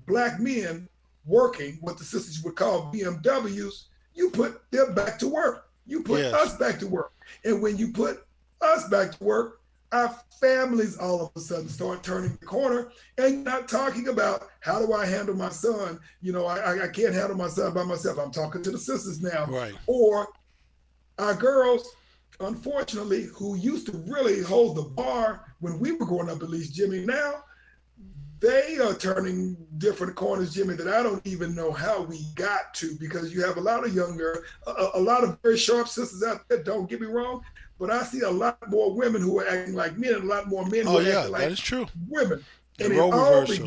black men working what the sisters would call BMWs. You put them back to work. You put Yes. us back to work. And when you put us back to work, our families all of a sudden start turning the corner. And you're not talking about how do I handle my son? I can't handle my son by myself. I'm talking to the sisters now. Right. Or our girls, unfortunately, who used to really hold the bar when we were growing up, at least Jimmy, now they are turning different corners, Jimmy, that I don't even know how we got to, because you have a lot of younger, a lot of very sharp sisters out there, don't get me wrong, but I see a lot more women who are acting like men and a lot more men Oh who are yeah, acting that like is true. women. The And role reversal.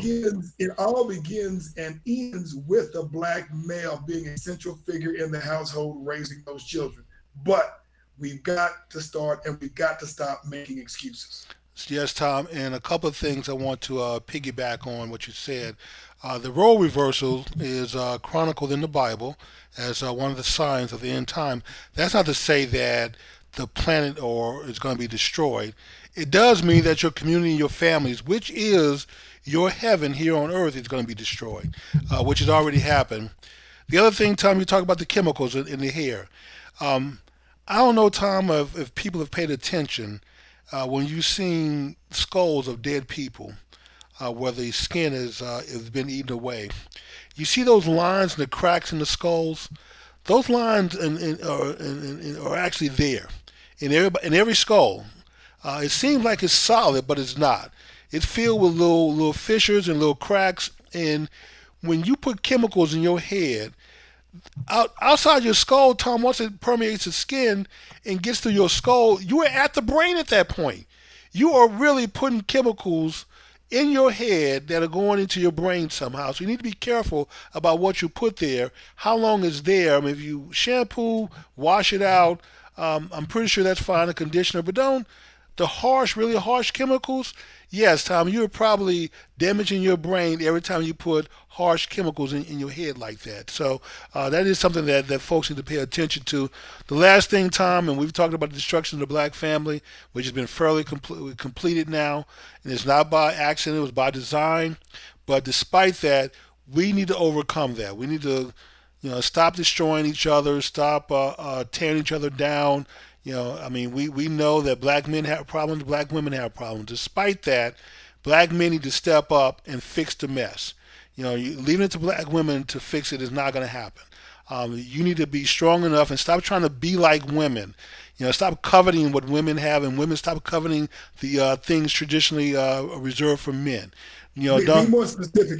it all begins and ends with a black male being a central figure in the household raising those children. But we've got to start and we've got to stop making excuses. Yes, Tom. And a couple of things I want to piggyback on what you said. The role reversal is chronicled in the Bible as one of the signs of the end time. That's not to say that the planet or is going to be destroyed. It does mean that your community and your families, which is your heaven here on earth, is going to be destroyed, which has already happened. The other thing, Tom, you talk about the chemicals in the hair. Um, I don't know, Tom, if people have paid attention when you've seen skulls of dead people, where the skin has been eaten away. You see those lines and the cracks in the skulls. those lines are actually there in every skull. It seems like it's solid, but it's not. It's filled with little fissures and little cracks. And when you put chemicals in your head, outside your skull, Tom, once it permeates the skin and gets to your skull, you are at the brain at that point. You are really putting chemicals in your head that are going into your brain somehow. So you need to be careful about what you put there, how long it's there. I mean, if you shampoo, wash it out, I'm pretty sure that's fine, a conditioner, but don't the harsh, really harsh chemicals. Yes, Tom, you're probably damaging your brain every time you put harsh chemicals in your head like that. So that is something that folks need to pay attention to. The last thing, Tom, and we've talked about the destruction of the black family, which has been fairly completed now, and it's not by accident, it was by design. But despite that, we need to overcome that. We need to stop destroying each other, stop tearing each other down. I mean, we know that black men have problems, black women have problems. Despite that, black men need to step up and fix the mess. Leaving it to black women to fix it is not going to happen. You need to be strong enough and stop trying to be like women. Stop coveting what women have, and women stop coveting the things traditionally reserved for men. Be Don't more specific.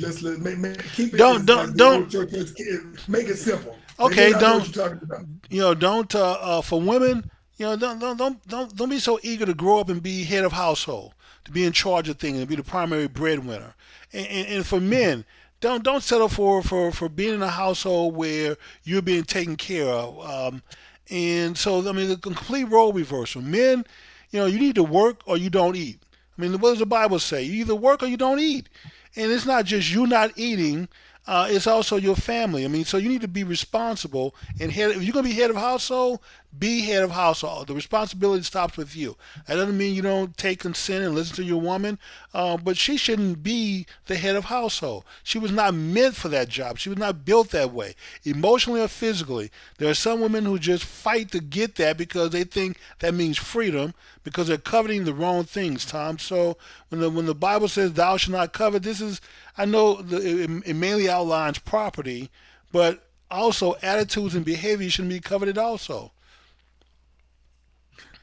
Keep it don't as like don't the old don't church. Make it simple. They may okay, not know what don't you're talking about. don't for women, don't be so eager to grow up and be head of household, to be in charge of things and be the primary breadwinner. And for men, don't settle for being in a household where you're being taken care of. And so I mean, the complete role reversal. Men, you need to work or you don't eat. I mean, what does the Bible say? You either work or you don't eat. And it's not just you not eating, it's also your family. I mean, so you need to be responsible. And if you're going to be head of household, be head of household. The responsibility stops with you. That doesn't mean you don't take consent and listen to your woman, but she shouldn't be the head of household. She was not meant for that job. She was not built that way, emotionally or physically. There are some women who just fight to get that because they think that means freedom, because they're coveting the wrong things, Tom. So when the Bible says thou shalt not covet, this is, I know it mainly outlines property, but also attitudes and behavior shouldn't be coveted also.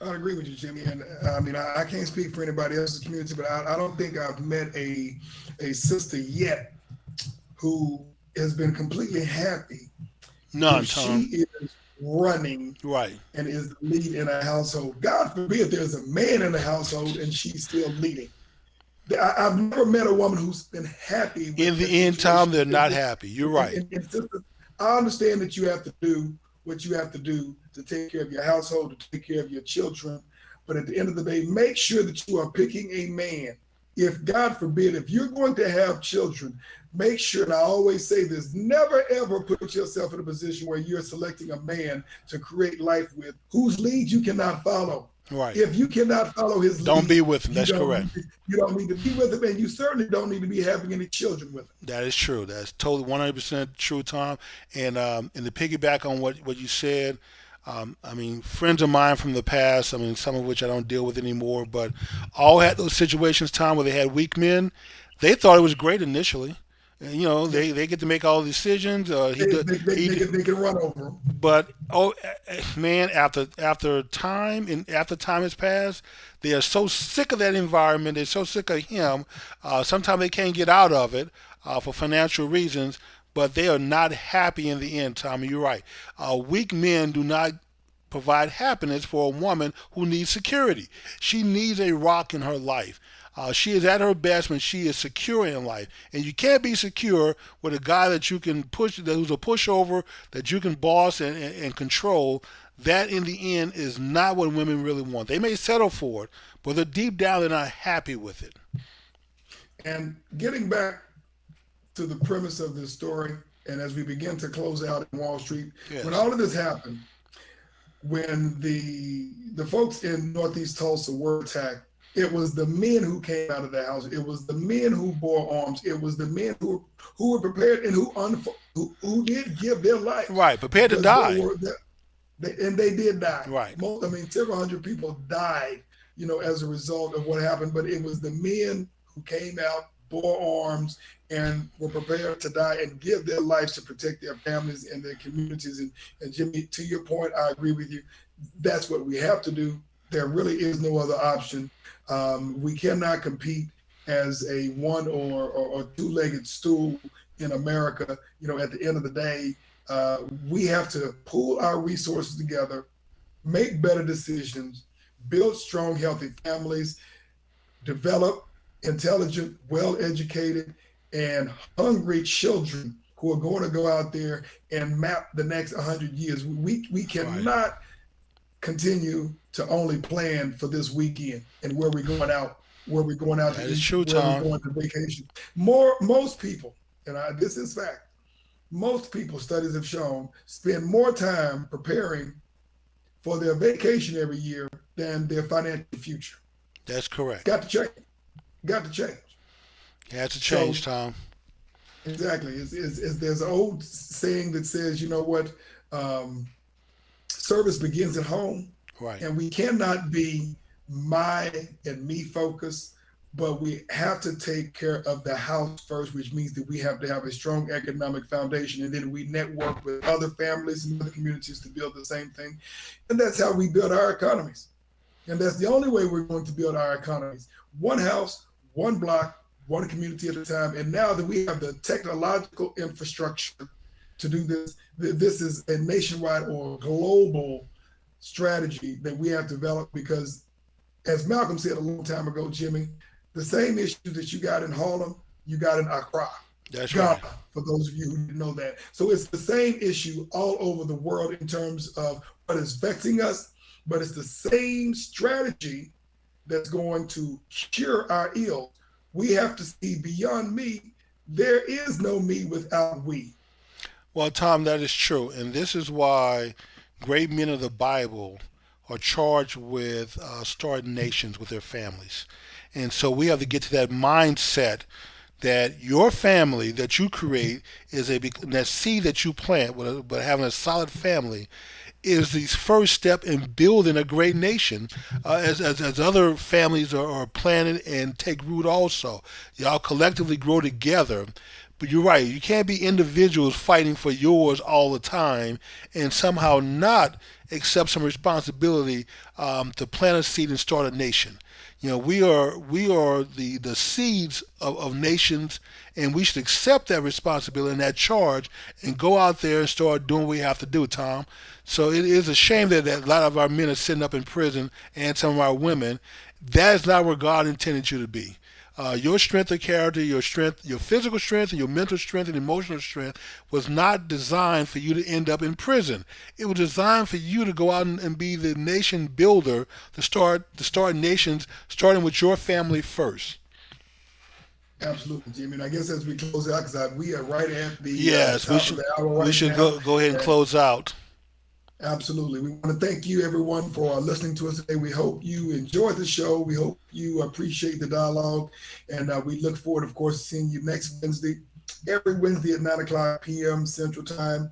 I agree with you, Jimmy. And I mean, I can't speak for anybody else's community, but I don't think I've met a sister yet who has been completely happy None, if Tom. she is running Right. and is the lead in a household. God forbid there's a man in the household and she's still leading. I've never met a woman who's been happy In with that the end, Tom, situation. they're not happy. You're right. I understand that you have to do what you have to do to take care of your household, to take care of your children. But at the end of the day, make sure that you are picking a man. If God forbid, if you're going to have children, make sure, and I always say this, never ever put yourself in a position where you're selecting a man to create life with whose lead you cannot follow. Right. If you cannot follow his Don't lead, be with him. That's correct. you don't need to be with him, and you certainly don't need to be having any children with him. That is true. That's totally 100% true, Tom. And to piggyback on what you said, I mean, friends of mine from the past, I mean, some of which I don't deal with anymore, but all had those situations, Tom, where they had weak men. They thought it was great initially. And, Yeah. they get to make all the decisions. They can run over him. But man, after time has passed, they are so sick of that environment. They're so sick of him. Sometimes they can't get out of it for financial reasons, but they are not happy in the end. Tommy, you're right. Weak men do not provide happiness for a woman who needs security. She needs a rock in her life. She is at her best when she is secure in life, and you can't be secure with a guy that you can push, who's a pushover, that you can boss and control. That in the end is not what women really want. They may settle for it, but they're deep down they're not happy with it. And getting back to the premise of this story, and as we begin to close out in Wall Street, when Yes. all of this happened, when the folks in Northeast Tulsa were attacked, it was the men who came out of the house. It was the men who bore arms. It was the men who were prepared and who did give their life Right, prepared to because die. and they did die. Right. I mean, several hundred people died, as a result of what happened. But it was the men who came out bore arms and were prepared to die and give their lives to protect their families and their communities. And Jimmy, to your point, I agree with you. That's what we have to do. There really is no other option. We cannot compete as a one or two-legged stool in America. At the end of the day, we have to pool our resources together, make better decisions, build strong, healthy families, develop intelligent, well-educated, and hungry children who are going to go out there and map the next 100 years. We Right. cannot continue to only plan for this weekend and where we're going out to That is eat, true, where we're Tom. going to vacation. Most people, this is fact, most people, studies have shown, spend more time preparing for their vacation every year than their financial future. That's It's correct. got to change. Got to change. It has to change, So Tom. exactly, there's an old saying that says, um, service begins at home, Right. and we cannot be my and me focused, but we have to take care of the house first, which means that we have to have a strong economic foundation, and then we network with other families and other communities to build the same thing, and that's how we build our economies. And that's the only way we're going to build our economies. One house, one block, one community at a time. And now that we have the technological infrastructure to do this, this is a nationwide or global strategy that we have developed because, as Malcolm said a long time ago, Jimmy, the same issue that you got in Harlem, you got in Accra, That's Ghana, right. for those of you who didn't know that. So it's the same issue all over the world in terms of what is vexing us, but it's the same strategy that's going to cure our ills. We have to see beyond me. There is no me without we. Well, Tom, that is true. And this is why great men of the Bible are charged with starting nations with their families. And so we have to get to that mindset that your family that you create is that seed that you plant, but having a solid family is the first step in building a great nation, as other families are planted and take root also. Y'all collectively grow together. But you're right, you can't be individuals fighting for yours all the time and somehow not accept some responsibility to plant a seed and start a nation. We are the seeds of nations, and we should accept that responsibility and that charge and go out there and start doing what we have to do, Tom. So it is a shame that a lot of our men are sitting up in prison and some of our women. That is not where God intended you to be. Your strength of character, your strength, your physical strength, and your mental strength and emotional strength was not designed for you to end up in prison. It was designed for you to go out and be the nation builder, to start nations, starting with your family first. Absolutely, Jimmy. And I guess as we close out, because we are right at the Yes, we top of should the hour we right should now. go ahead and And close out. absolutely. We want to thank you, everyone, for listening to us today. We hope you enjoyed the show. We hope you appreciate the dialogue. And we look forward, of course, to seeing you next Wednesday, every Wednesday at 9 o'clock p.m. Central Time.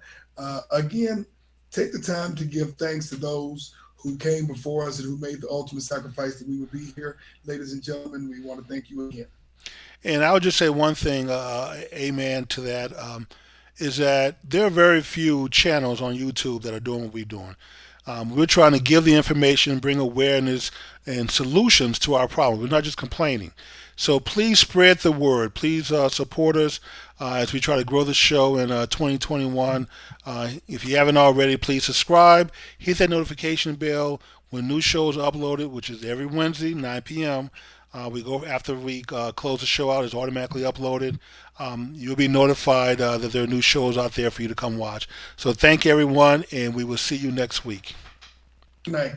Again, take the time to give thanks to those who came before us and who made the ultimate sacrifice that we would be here. Ladies and gentlemen, we want to thank you again. And I would just say one thing, amen to that, is that there are very few channels on YouTube that are doing what we're doing. We're trying to give the information, bring awareness and solutions to our problem. We're not just complaining. So please spread the word. Please support us as we try to grow the show in 2021. If you haven't already, please subscribe. Hit that notification bell when new shows are uploaded, which is every Wednesday, 9 p.m. We go after we close the show out. It's automatically uploaded. You'll be notified that there are new shows out there for you to come watch. So thank everyone, and we will see you next week. Good night.